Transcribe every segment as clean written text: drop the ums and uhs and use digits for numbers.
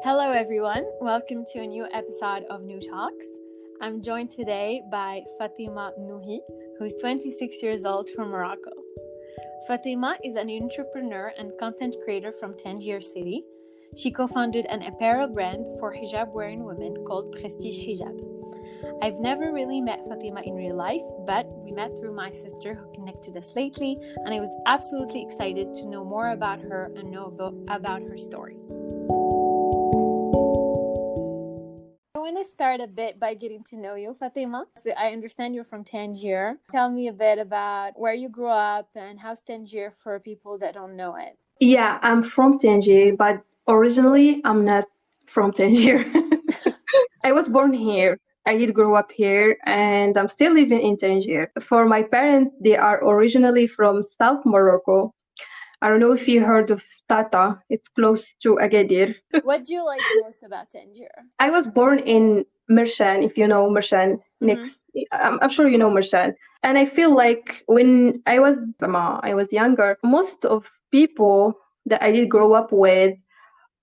Hello, everyone. Welcome to a new episode of NouTalks. I'm joined today by Fatima Nouhi, who's 26 years old from Morocco. Fatima is an entrepreneur and content creator from Tangier City. She co-founded an apparel brand for hijab-wearing women called Prestige Hijab. I've never really met Fatima in real life, but we met through my sister who connected us lately, and I was absolutely excited to know more about her and know about her story. I want to start a bit by getting to know you, Fatima. So I understand you're from Tangier. Tell me a bit about where you grew up and how's Tangier for people that don't know it. Yeah, I'm from Tangier, but originally I'm not from Tangier. I was born here. I did grow up here and I'm still living in Tangier. For my parents, they are originally from South Morocco. I don't know if you heard of Tata. It's close to Agadir. What do you like most about Tangier? I was born in Mershan, if you know Mershan. Next, I'm sure you know Mershan. And I feel like when I was younger, most of people that I did grow up with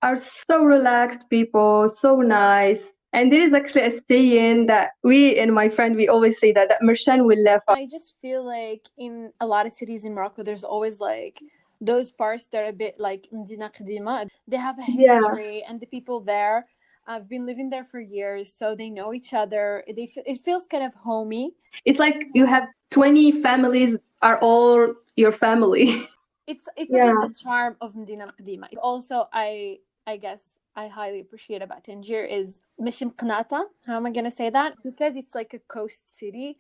are so relaxed people, so nice. And there is actually a saying that we and my friend, we always say that Mershan will laugh. I just feel like in a lot of cities in Morocco, there's always like those parts that are a bit like Medina Qadima. They have a history, and the people there have been living there for years, so they know each other. It feels kind of homey. It's like you have 20 families are all your family. It's a bit the charm of Medina Qadima. Also, I guess I highly appreciate about Tangier is Mishim Qnata. How am I going to say that? Because it's like a coast city.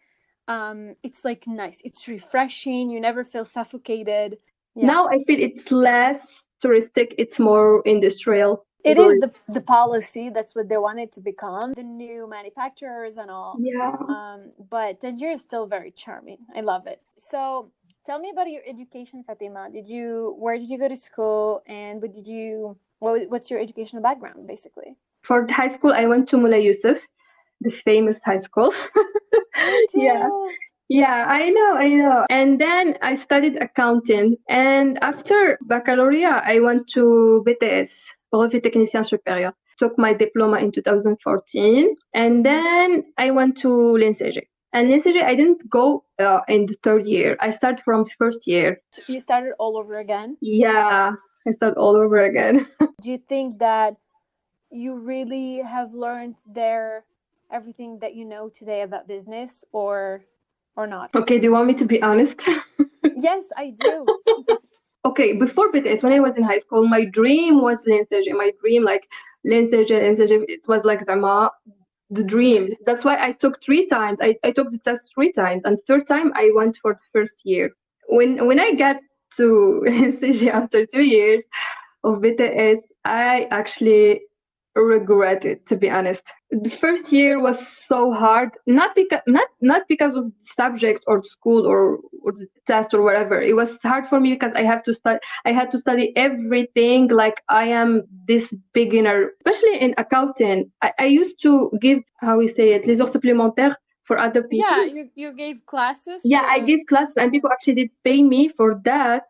It's like nice. It's refreshing. You never feel suffocated. Yeah. Now I feel it's less touristic. It's more industrial. It is the policy. That's what they want it to become. The new manufacturers and all. Yeah. But Tangier is still very charming. I love it. So tell me about your education, Fatima. Where did you go to school, and what's your educational background, basically? For high school, I went to Moulay Youssef, the famous high school. Yeah, I know. And then I studied accounting. And after baccalaureate, I went to BTS, Brevet Technicien Supérieur. Took my diploma in 2014. And then I went to l'NCG. And l'NCG, I didn't go in the third year. I started from first year. You started all over again? Yeah, I started all over again. Do you think that you really have learned there everything that you know today about business or not? Okay, do you want me to be honest? Yes, I do. Okay, before BTS, when I was in high school, my dream was l'NCG. My dream, like l'NCG, it was like the dream. That's why I took 3 times. I took the test 3 times, and the third time I went for the first year. When I got to l'NCG after 2 years of BTS, I actually regret it, to be honest. The first year was so hard, not because of the subject or school or the test or whatever. It was hard for me because I had to study everything like I am this beginner, especially in accounting. I used to give, how we say it, les heures supplémentaires for other people. Yeah, you gave classes? Yeah, I gave classes, and people actually did pay me for that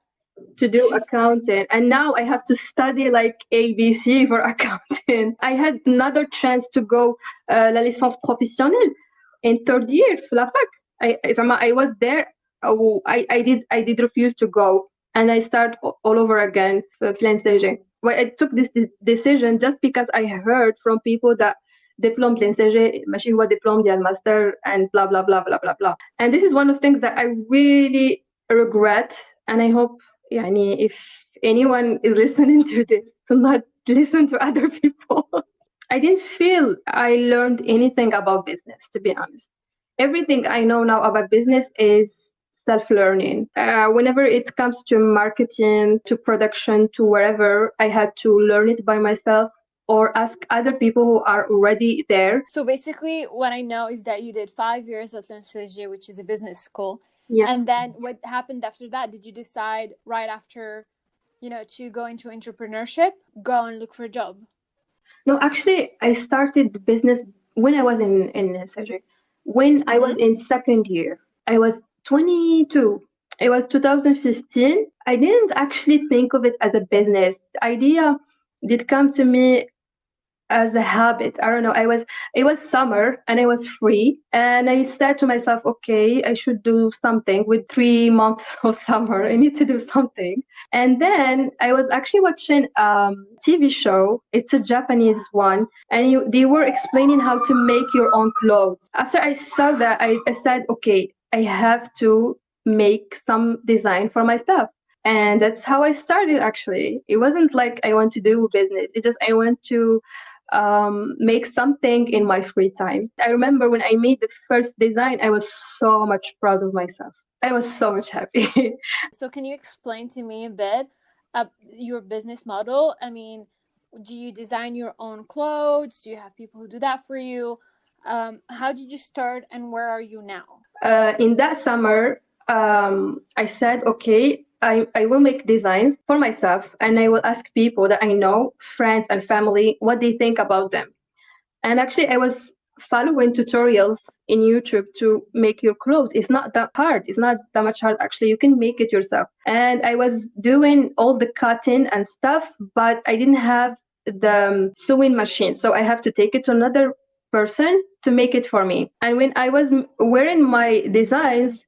to do accounting, and now I have to study like ABC for accounting. I had another chance to go la licence professionnelle in third year for la fac. I was there. I did refuse to go, and I start all over again for l'NCG. Well, I took this decision just because I heard from people that diplôme de l'NCG ماشي هو diplôme ديال master and blah blah blah blah blah blah. And this is one of the things that I really regret, and I hope if anyone is listening to this, to not listen to other people. I didn't feel I learned anything about business, to be honest. Everything I know now about business is self-learning. Whenever it comes to marketing, to production, to wherever, I had to learn it by myself or ask other people who are already there. So basically, what I know is that you did 5 years at l'NCG, which is a business school. Yeah. And then what happened after that? Did you decide right after, to go into entrepreneurship, go and look for a job? No, actually, I started the business when I was in surgery. When I was in second year, I was 22. It was 2015. I didn't actually think of it as a business. The idea did come to me as a habit. I don't know. It was summer and I was free, and I said to myself, okay, I should do something with 3 months of summer. I need to do something. And then I was actually watching TV show. It's a Japanese one, and they were explaining how to make your own clothes. After I saw that, I said, okay, I have to make some design for myself. And that's how I started, actually. It wasn't like I want to do business. It just I want to make something in my free time. I remember when I made the first design, I was so much proud of myself. I was so much happy. So can you explain to me a bit your business model? I mean, do you design your own clothes? Do you have people who do that for you? How did you start and where are you now? In that summer, I said, okay, I will make designs for myself and I will ask people that I know, friends and family, what they think about them. And actually, I was following tutorials in YouTube to make your clothes. It's not that hard. It's not that much hard. Actually, you can make it yourself. And I was doing all the cutting and stuff, but I didn't have the sewing machine. So I have to take it to another person to make it for me. And when I was wearing my designs,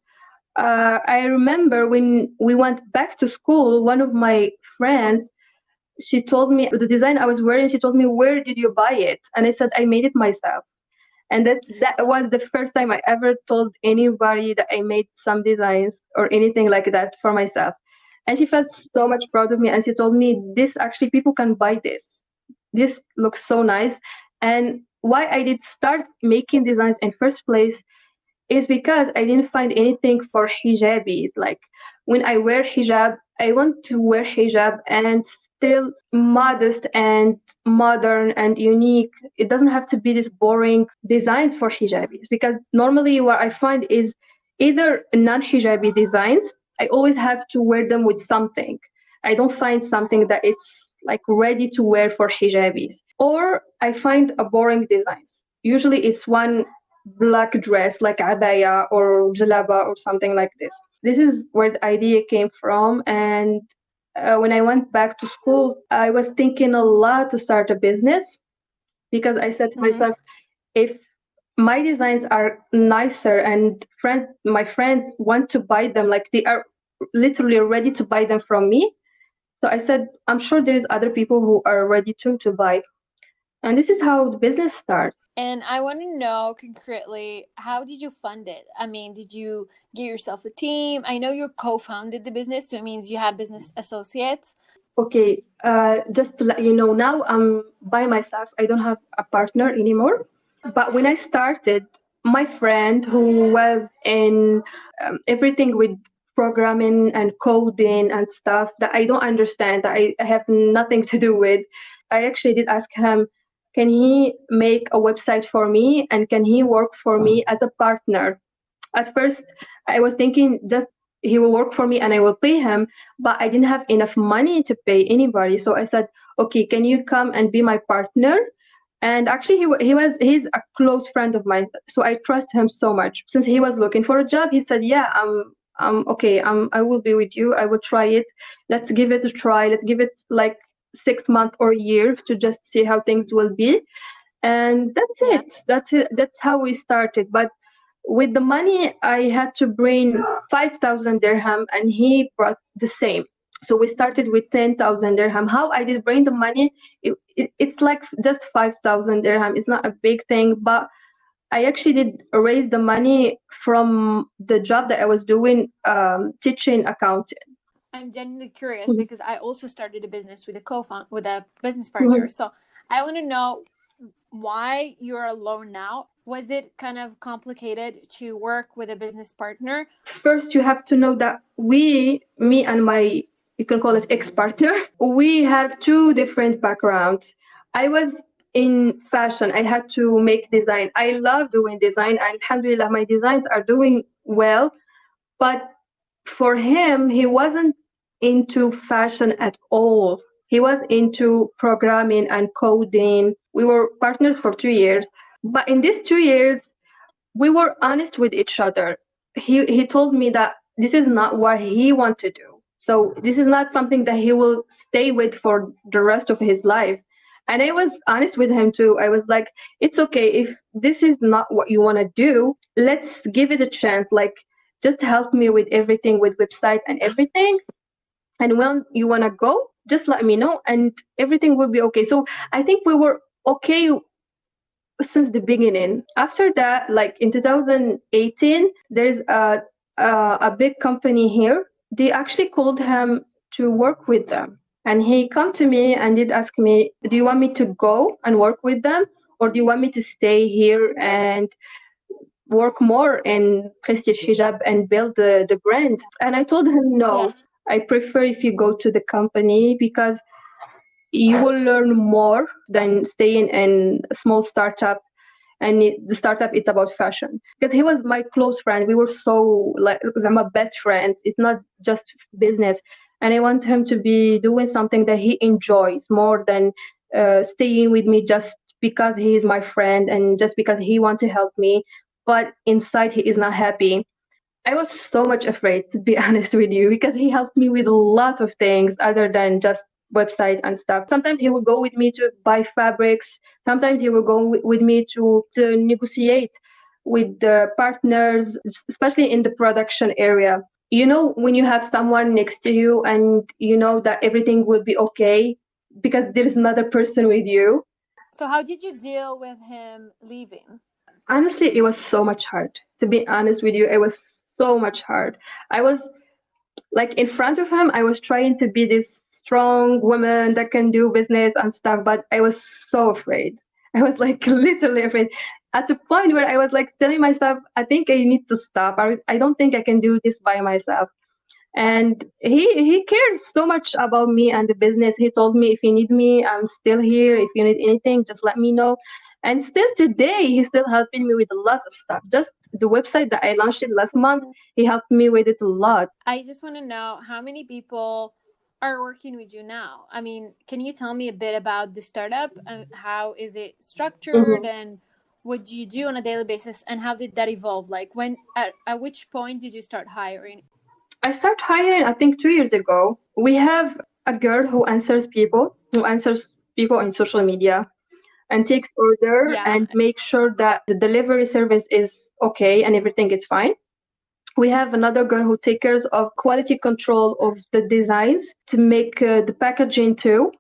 I remember when we went back to school, one of my friends, she told me the design I was wearing, she told me, where did you buy it? And I said, I made it myself. And that was the first time I ever told anybody that I made some designs or anything like that for myself. And she felt so much proud of me. And she told me, this actually, people can buy this. This looks so nice. And why I did start making designs in first place is because I didn't find anything for hijabis. Like when I wear hijab, I want to wear hijab and still modest and modern and unique. It doesn't have to be this boring designs for hijabis, because normally what I find is either non-hijabi designs, I always have to wear them with something. I don't find something that it's like ready to wear for hijabis, or I find a boring designs. Usually it's one black dress like abaya or jalaba or something like this. This is where the idea came from. And when I went back to school, I was thinking a lot to start a business, because I said to myself, if my designs are nicer and my friends want to buy them, like they are literally ready to buy them from me. So I said, I'm sure there's other people who are ready to buy. And this is how the business starts. And I want to know concretely, how did you fund it? I mean, did you get yourself a team? I know you co-founded the business, so it means you had business associates. Okay, just to let you know, now I'm by myself. I don't have a partner anymore. But when I started, my friend who was in everything with programming and coding and stuff that I don't understand, that I have nothing to do with, I actually did ask him, can he make a website for me and can he work for me as a partner? At first, I was thinking just he will work for me and I will pay him, but I didn't have enough money to pay anybody. So I said, okay, can you come and be my partner? And actually, he's a close friend of mine, so I trust him so much. Since he was looking for a job, he said, yeah, I'm okay. I will be with you. I will try it. Let's give it a try. Let's give it like 6 months or a year to just see how things will be. And that's it. That's it. That's how we started. But with the money, I had to bring 5,000 dirham and he brought the same. So we started with 10,000 dirham. How I did bring the money, it's like just 5,000 dirham. It's not a big thing, but I actually did raise the money from the job that I was doing, teaching accounting. I'm genuinely curious because I also started a business with a business partner. So I want to know why you're alone now. Was it kind of complicated to work with a business partner? First, you have to know that me and my, you can call it ex-partner, we have two different backgrounds. I was in fashion. I had to make design. I love doing design, and alhamdulillah, my designs are doing well. But for him, he wasn't into fashion at all. He was into programming and coding. We were partners for 2 years. But in these 2 years, we were honest with each other. He told me that this is not what he wants to do. So this is not something that he will stay with for the rest of his life. And I was honest with him too. I was like, it's okay if this is not what you want to do, let's give it a chance. Like, just help me with everything, with website and everything. And when you want to go, just let me know and everything will be okay. So I think we were okay since the beginning. After that, like in 2018, there's a big company here. They actually called him to work with them. And he come to me and did ask me, do you want me to go and work with them? Or do you want me to stay here and work more in Prestige Hijab and build the brand? And I told him, no, Yeah. I prefer if you go to the company because you will learn more than staying in a small startup. And the startup, it's about fashion. Because he was my close friend. We were so, like, because I'm my best friends. It's not just business. And I want him to be doing something that he enjoys more than staying with me just because he is my friend and just because he wants to help me. But inside, he is not happy. I was so much afraid, to be honest with you, because he helped me with a lot of things other than just websites and stuff. Sometimes he would go with me to buy fabrics. Sometimes he would go with me to negotiate with the partners, especially in the production area. You know, when you have someone next to you and you know that everything will be okay because there is another person with you. So how did you deal with him leaving? Honestly, it was so much hard. To be honest with you, it was so much hard. I was like in front of him, I was trying to be this strong woman that can do business and stuff, but I was so afraid. I was like literally afraid at the point where I was like telling myself, I think I need to stop. I don't think I can do this by myself. And he cares so much about me and the business. He told me, if you need me, I'm still here. If you need anything, just let me know. And still today, he's still helping me with a lot of stuff. Just the website that I launched it last month, he helped me with it a lot. I just want to know how many people are working with you now. I mean, can you tell me a bit about the startup and how is it structured Mhm. and what do you do on a daily basis and how did that evolve? Like when at which point did you start hiring? I started hiring, I think, 2 years ago. We have a girl who answers people on social media and takes order Yeah. and makes sure that the delivery service is okay and everything is fine. We have another girl who takes care of quality control of the designs to make the packaging too.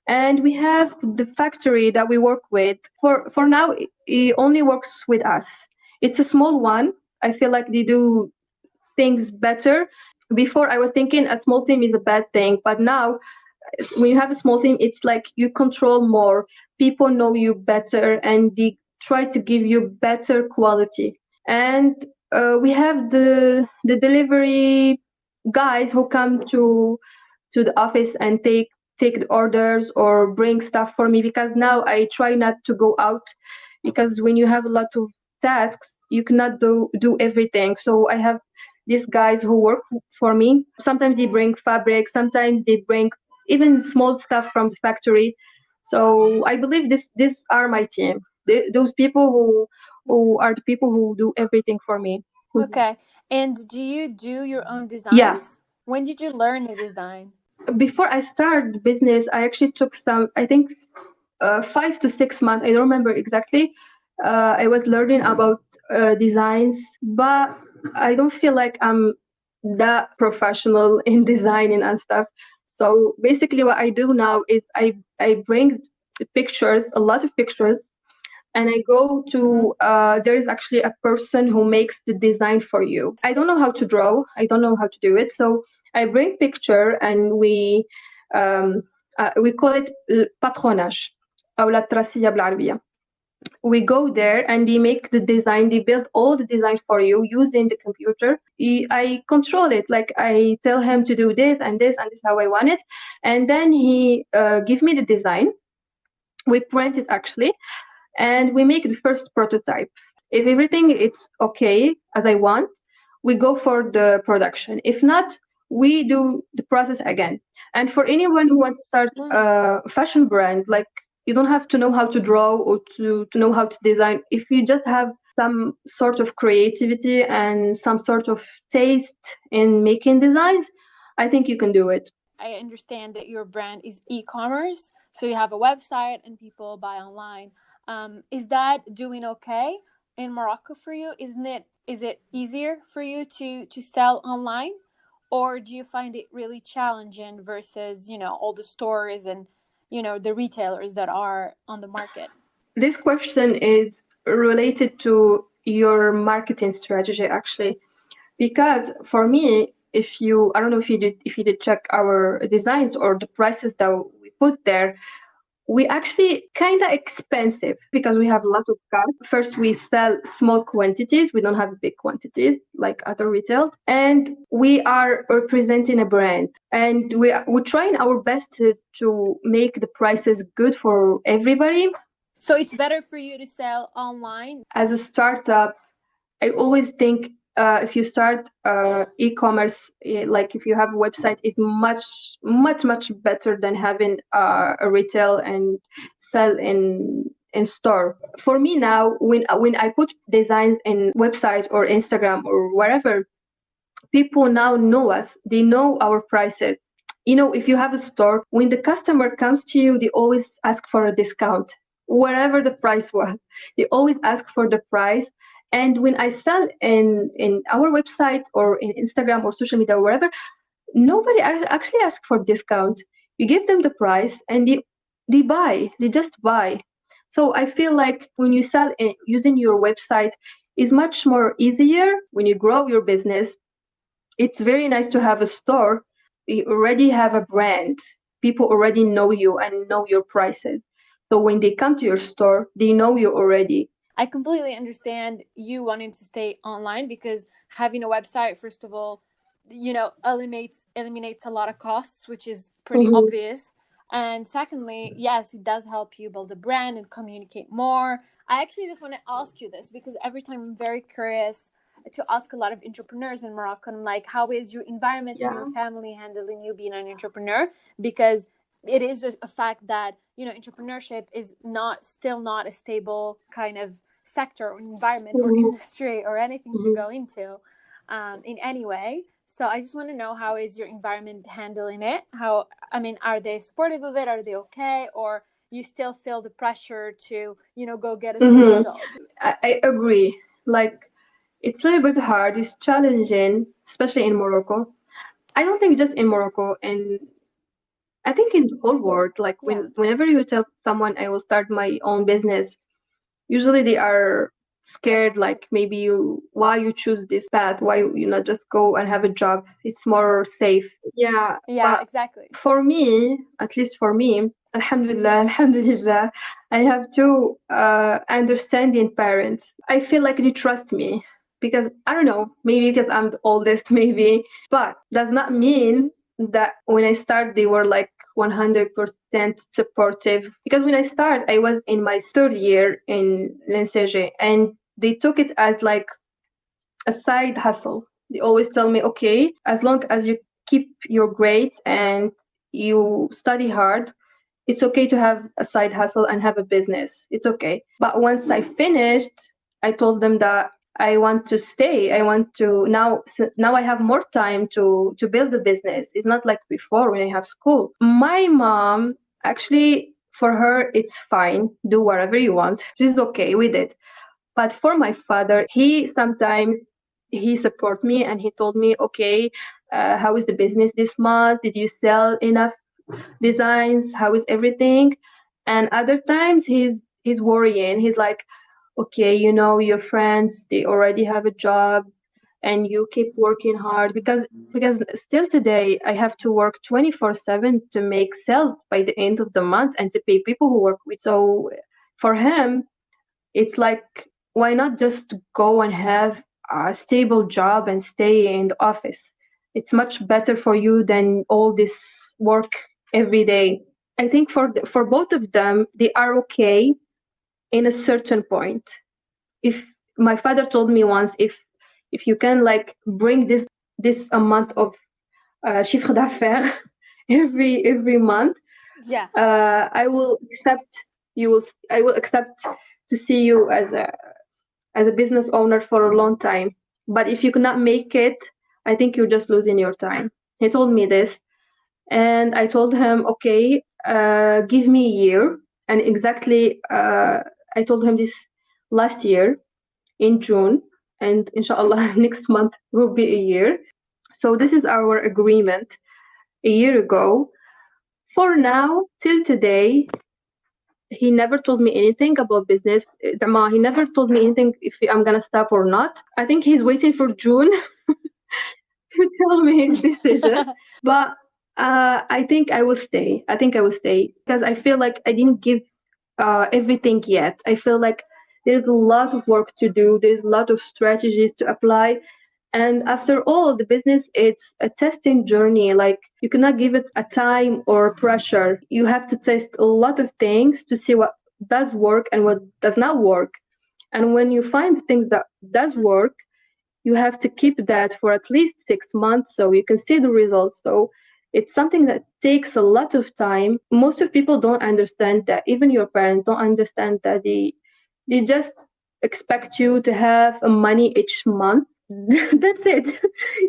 And we have the factory that we work with. For now, it only works with us. It's a small one. I feel like they do things better. Before, I was thinking a small team is a bad thing, but now when you have a small team, it's like you control more. People know you better, and they try to give you better quality. And we have the delivery guys who come to the office and take the orders or bring stuff for me, because now I try not to go out, because when you have a lot of tasks, you cannot do everything. So I have these guys who work for me. Sometimes they bring fabric, sometimes they bring even small stuff from the factory. So I believe these are my team. Those people who are the people who do everything for me. Okay. And do you do your own Yeah. designs? When did you learn to design? Before I started business, I actually took some, I think, 5 to 6 months. I don't remember exactly. I was learning about designs, but I don't feel like I'm that professional in designing and stuff. So basically, what I do now is I bring pictures, a lot of pictures, and I go to there is actually a person who makes the design for you. I don't know how to draw. I don't know how to do it. So I bring picture and we call it patronage أو la tracilla بالعربية. We go there and they make the design. They build all the design for you using the computer. I control it. Like I tell him to do this and this and this how I want it, and then he give me the design. We print it actually, and we make the first prototype. If everything is okay as I want, we go for the production. If not, we do the process again. And for anyone who wants to start a fashion brand, like you don't have to know how to draw or to know how to design. If you just have some sort of creativity and some sort of taste in making designs, I think you can do it. I understand that your brand is e-commerce. So you have a website and people buy online. Is that doing okay in Morocco for you? Is it easier for you to sell online, or do you find it really challenging versus, all the stores and, the retailers that are on the market? This question is related to your marketing strategy, actually, because for me, I don't know if you did check our designs or the prices that we put there, we actually kind of expensive because we have lots of cars. First, we sell small quantities. We don't have big quantities like other retails. And we are representing a brand. And we're trying our best to make the prices good for everybody. So it's better for you to sell online? As a startup, I always think if you start e-commerce, like if you have a website, is much better than having a retail and sell in store. For me now, when I put designs in website or Instagram or wherever, people now know us. They know our prices. If you have a store, when the customer comes to you, they always ask for a discount, whatever the price was. They always ask for the price. And when I sell in our website or in Instagram or social media or wherever, nobody actually asks for discount. You give them the price and they buy. They just buy. So I feel like when you sell using your website is much more easier when you grow your business. It's very nice to have a store. You already have a brand. People already know you and know your prices. So when they come to your store, they know you already. I completely understand you wanting to stay online because having a website, first of all, eliminates a lot of costs, which is pretty obvious. And secondly, yes, it does help you build a brand and communicate more. I actually just want to ask you this because every time I'm very curious to ask a lot of entrepreneurs in Morocco, like, how is your environment and your family handling you being an entrepreneur? Because it is a fact that, entrepreneurship is still not a stable kind of sector or environment or industry or anything to go into in any way. So I just want to know, how is your environment handling it? Are they supportive of it? Are they okay? Or you still feel the pressure to, go get a stable job? I agree. Like, it's a little bit hard. It's challenging, especially in Morocco. I don't think just in Morocco, and I think in the whole world. Like whenever you tell someone I will start my own business, usually they are scared. Like maybe why you choose this path? Why you not just go and have a job? It's more safe. Yeah. Yeah, exactly. For me, at least for me, alhamdulillah, I have two understanding parents. I feel like they trust me because I don't know, maybe because I'm the oldest, maybe, but does not mean that when I start they were like 100% supportive. Because when I start, I was in my third year in l'NCG, and they took it as like a side hustle. They always tell me, okay, as long as you keep your grades and you study hard, it's okay to have a side hustle and have a business. It's okay. But once I finished, I told them that I want to stay. I want to now I have more time to build a business. It's not like before when I have school. My mom, actually, for her, it's fine. Do whatever you want. She's okay with it. But for my father, he support me and he told me, okay, how is the business this month? Did you sell enough designs? How is everything? And other times he's worrying. He's like, okay, your friends, they already have a job and you keep working hard because still today I have to work 24/7 to make sales by the end of the month and to pay people who work with. So for him, it's like, why not just go and have a stable job and stay in the office? It's much better for you than all this work every day. I think for both of them, they are okay in a certain point. If my father told me once, if you can like bring this amount of chiffre d'affaires every month, I will accept to see you as a business owner for a long time. But if you cannot make it, I think you're just losing your time. He told me this. And I told him, okay, give me a year. And exactly, I told him this last year in June, and inshallah, next month will be a year. So this is our agreement a year ago. For now, till today, he never told me anything about business. He never told me anything if I'm gonna stop or not. I think he's waiting for June to tell me his decision. But I think I will stay. I think I will stay because I feel like I didn't give everything yet. I feel like there's a lot of work to do. There's a lot of strategies to apply. And after all, the business, it's a testing journey. Like you cannot give it a time or pressure. You have to test a lot of things to see what does work and what does not work. And when you find things that does work, you have to keep that for at least 6 months so you can see the results. So it's something that takes a lot of time. Most of people don't understand that. Even your parents don't understand that. They just expect you to have money each month. That's it.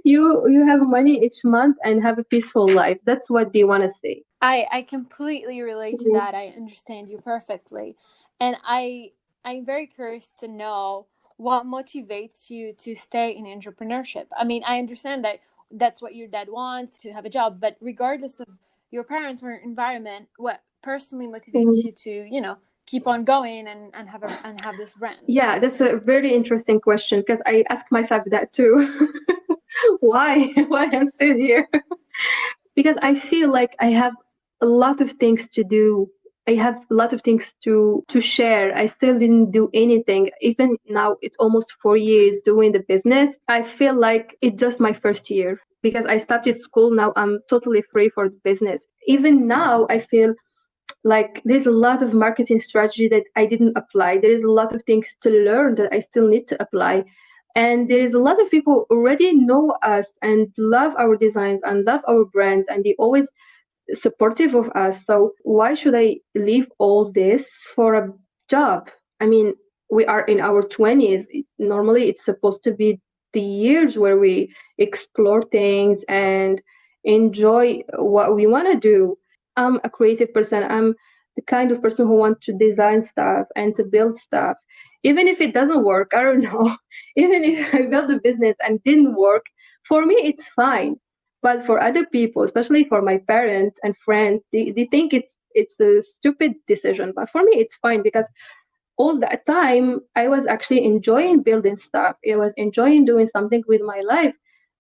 You have money each month and have a peaceful life. That's what they want to say. I completely relate to that. I understand you perfectly. And I'm very curious to know what motivates you to stay in entrepreneurship. I mean, I understand that that's what your dad wants, to have a job, but regardless of your parents or environment, what personally motivates you to, keep on going and have this brand? Yeah, that's a very interesting question because I ask myself that too. Why? Why I'm still here? Because I feel like I have a lot of things to do. I have a lot of things to share. I still didn't do anything. Even now, it's almost 4 years doing the business. I feel like it's just my first year because I started school. Now I'm totally free for the business. Even now, I feel like there's a lot of marketing strategy that I didn't apply. There is a lot of things to learn that I still need to apply. And there is a lot of people already know us and love our designs and love our brands, and they always supportive of us. So why should I leave all this for a job? I mean, we are in our 20s. Normally, it's supposed to be the years where we explore things and enjoy what we want to do. I'm a creative person. I'm the kind of person who wants to design stuff and to build stuff. Even if it doesn't work, I don't know. Even if I built a business and didn't work, for me it's fine. But for other people, especially for my parents and friends, they think it's a stupid decision. But for me it's fine because all that time I was actually enjoying building stuff. I was enjoying doing something with my life,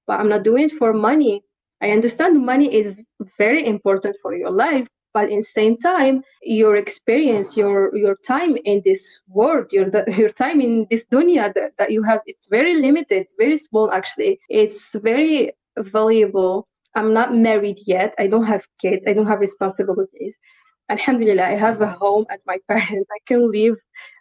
but I'm not doing it for money. I understand money is very important for your life, but in the same time, your experience, your time in this world, your time in this dunya that you have, it's very limited. It's very small actually. It's very valuable. I'm not married yet. I don't have kids. I don't have responsibilities. Alhamdulillah, I have a home at my parents. I can live.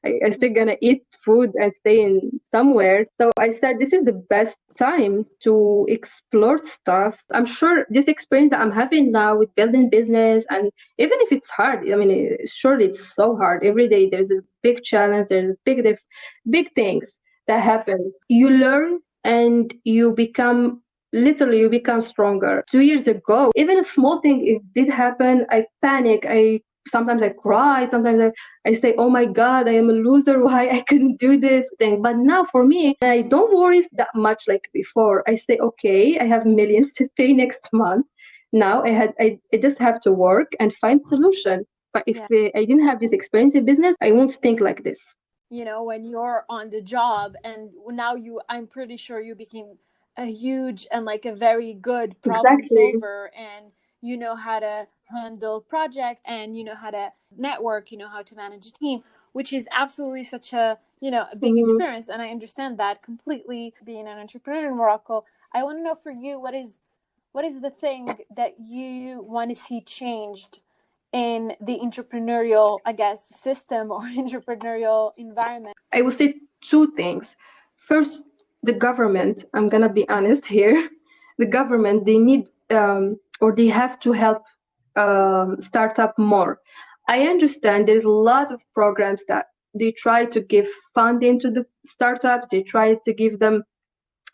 I still gonna eat food and stay in somewhere. So I said this is the best time to explore stuff. I'm sure this experience that I'm having now with building business, and even if it's hard, I mean, surely it's so hard. Every day there's a big challenge. There's big things that happens. You learn and you become stronger. 2 years ago, even a small thing, if did happen, I panic. Sometimes I cry. Sometimes I say, oh my God, I am a loser. Why I couldn't do this thing? But now for me, I don't worry that much like before. I say, okay, I have millions to pay next month. Now I just have to work and find solution. But if I didn't have this experience in business, I won't think like this. When you're on the job and now I'm pretty sure you became a huge and like a very good problem Exactly. solver, and you know how to handle projects, and you know how to network, you know how to manage a team, which is absolutely such a big Mhm. experience. And I understand that completely. Being an entrepreneur in Morocco, I want to know for you, what is the thing that you want to see changed in the entrepreneurial, I guess, system or entrepreneurial environment? I will say two things. First, the government. I'm gonna be honest here. The government, they need or they have to help startup more. I understand there's a lot of programs that they try to give funding to the startups. They try to give them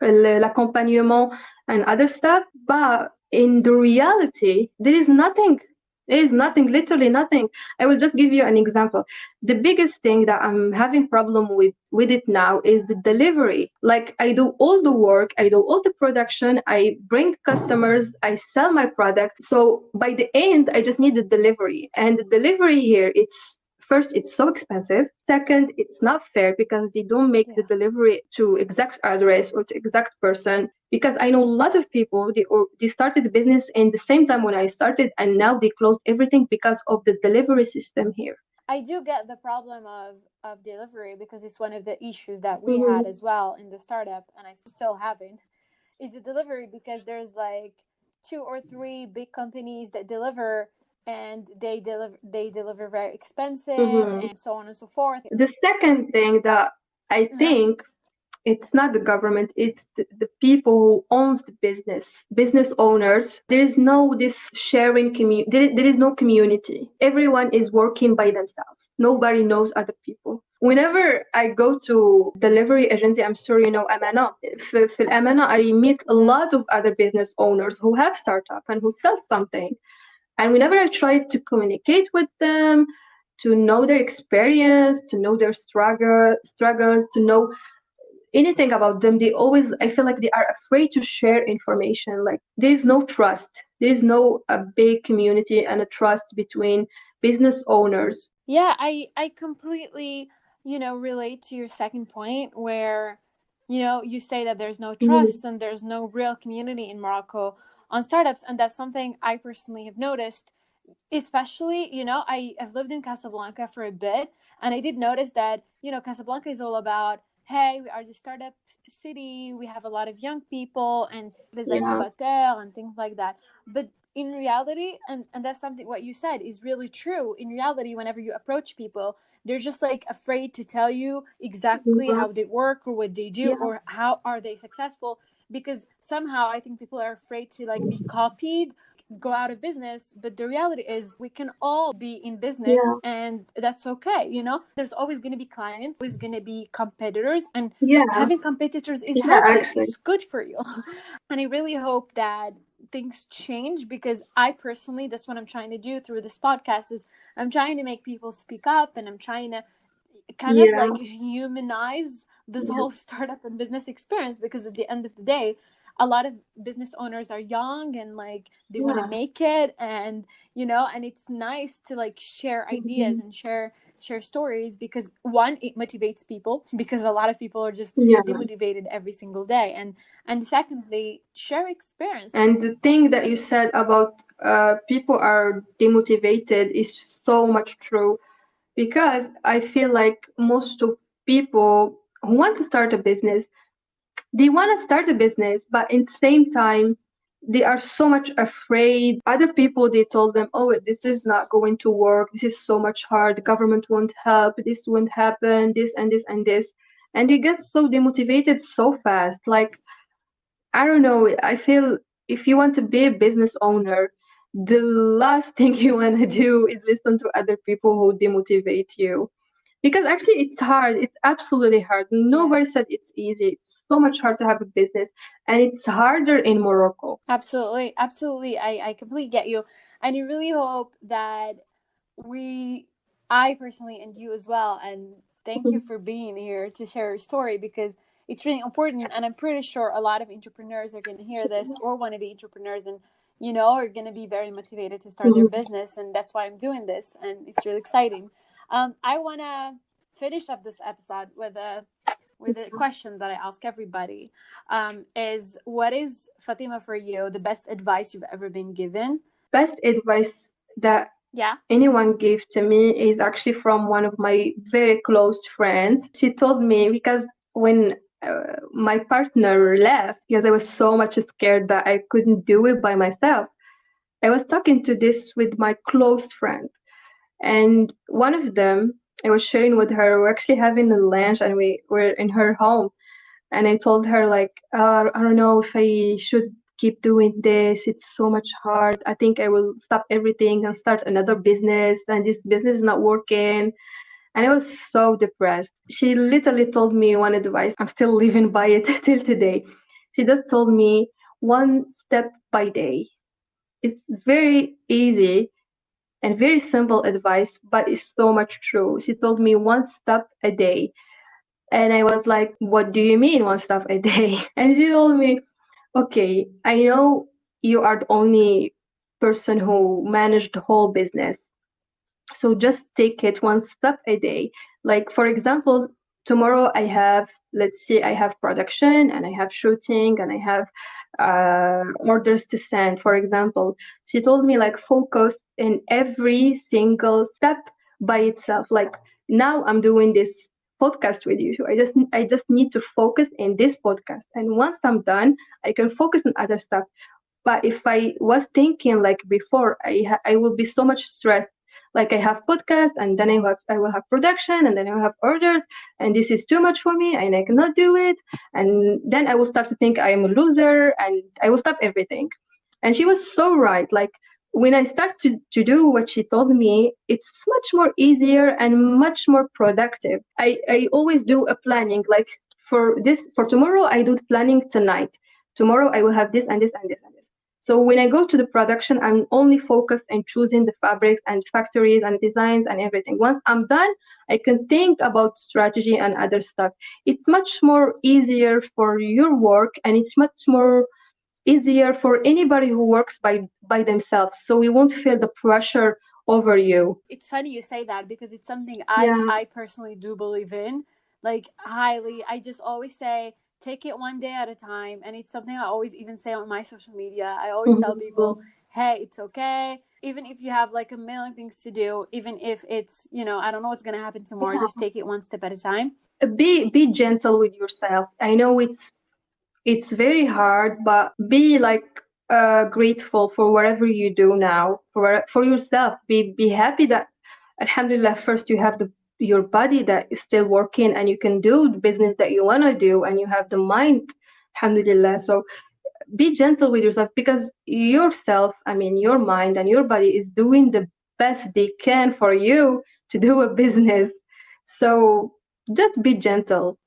l'accompagnement and other stuff, but in the reality, there is nothing. There is nothing, literally nothing. I will just give you an example. The biggest thing that I'm having problem with it now is the delivery. Like I do all the work, I do all the production, I bring customers, I sell my product. So by the end, I just need the delivery. And the delivery here, it's first, it's so expensive. Second, it's not fair because they don't make the Yeah. delivery to exact address or to exact person. Because I know a lot of people, they started the business in the same time when I started, and now they closed everything because of the delivery system here. I do get the problem of delivery because it's one of the issues that we had Mm-hmm. as well in the startup, and I still having is the delivery because there's like two or three big companies that deliver, and they deliver very expensive Mm-hmm. and so on and so forth. The second thing that I Uh-huh. think, it's not the government, it's the people who owns the business owners. There is no this sharing community. There is no community. Everyone is working by themselves. Nobody knows other people. Whenever I go to delivery agency, I'm sure you know Amana. في الأمانة, I meet a Mm-hmm. lot of other business owners who have startup and who sell something. And whenever I try to communicate with them, to know their experience, to know their struggles, to know anything about them, they always, I feel like they are afraid to share information. Like there is no trust. There is no a big community and a trust between business owners. Yeah, I completely, relate to your second point where, you say that there's no Mhm. trust and there's no real community in Morocco on startups, and that's something I personally have noticed. Especially, I've lived in Casablanca for a bit, and I did notice that, Casablanca is all about, hey, we are the startup city, we have a lot of young people, and there's like Yeah, incubateur and things like that. But in reality, and that's something what you said is really true. In reality, whenever you approach people, they're just like afraid to tell you exactly mhm. how they work or what they do Yeah, or how are they successful, because somehow I think people are afraid to like be copied, go out of business. But the reality is we can all be in business, yeah, and that's okay. There's always going to be clients, always going to be competitors, and yeah, having competitors is yeah. healthy, Actually, it's good for you. And I really hope that things change, because I personally, that's what I'm trying to do through this podcast, is I'm trying to make people speak up, and I'm trying to kind of yeah, like humanize this yeah, whole startup and business experience, because at the end of the day, a lot of business owners are young and like they want to yeah, make it, and and it's nice to like share ideas mhm. and share stories, because one, it motivates people because a lot of people are just Yeah. demotivated every single day, and secondly, share experience. And the thing that you said about people are demotivated is so much true, because I feel like most of people who want to start a business, they want to start a business, but in the same time, they are so much afraid. Other people, they told them, oh, this is not going to work. This is so much hard. The government won't help. This won't happen. This and this and this. And they get so demotivated so fast. Like, I don't know. I feel if you want to be a business owner, the last thing you want to do is listen to other people who demotivate you. Because actually, it's hard. It's absolutely hard. Yeah, Nobody said it's easy. It's so much hard to have a business, and it's harder in Morocco. absolutely, absolutely. I completely get you, and I really hope that we I personally, and you as well, and thank you Mhm. for being here to share your story, because it's really important, and I'm pretty sure a lot of entrepreneurs are going to hear this or want to be entrepreneurs, and are going to be very motivated to start their Mhm. business, and that's why I'm doing this, and it's really exciting. I want to finish up this episode with a question that I ask everybody, is what is, Fatima, for you, the best advice you've ever been given? Best advice that Yeah. anyone gave to me is actually from one of my very close friends. She told me, because when my partner left, because I was so much scared that I couldn't do it by myself, I was talking to this with my close friend. And one of them, I was sharing with her, we're actually having a lunch and we were in her home. And I told her, like, I don't know if I should keep doing this. It's so much hard. I think I will stop everything and start another business. And this business is not working. And I was so depressed. She literally told me one advice. I'm still living by it till today. She just told me one step by day. it's very easy and very simple advice, but it's so much true. She told me one step a day. And I was like, what do you mean one step a day? And she told me, okay, I know you are the only person who managed the whole business. So just take it one step a day. Like, for example, tomorrow I have, let's say I have production and I have shooting and I have orders to send, for example. She told me, like, focus in every single step by itself. Like, now I'm doing this podcast with you. So I just need to focus in this podcast. And once I'm done, I can focus on other stuff. But if I was thinking like before, I will be so much stressed. Like, I have podcast, and then I will have production, and then I will have orders, and this is too much for me, and I cannot do it. And then I will start to think I am a loser, and I will stop everything. And she was so right. Like, when I start to do what she told me, it's much more easier and much more productive. I always do a planning. Like, for tomorrow, I do the planning tonight. Tomorrow I will have this and this and this and this. So when I go to the production, I'm only focused on choosing the fabrics and factories and designs and everything. Once I'm done, I can think about strategy and other stuff. It's much more easier for your work, and it's much more easier for anybody who works by themselves. So you won't feel the pressure over you. It's funny you say that, because it's something Yeah. I personally do believe in, like, highly. I just always say, take it one day at a time. And it's something I always even say on my social media. I always tell people, hey, it's okay. Even if you have like a million things to do, even if it's, I don't know what's going to happen tomorrow, Yeah. just take it one step at a time. Be gentle with yourself. I know it's very hard, but be like grateful for whatever you do now for yourself. Be happy that, alhamdulillah, first you have your body that is still working, and you can do the business that you want to do, and you have the mind, alhamdulillah. So be gentle with yourself, because yourself, I mean, your mind and your body is doing the best they can for you to do a business. So just be gentle.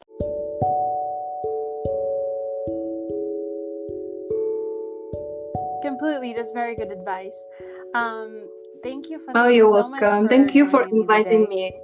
Completely. That's very good advice. Thank you, Oh, Fatima, you're so much welcome. for Thank you for joining me inviting today. me.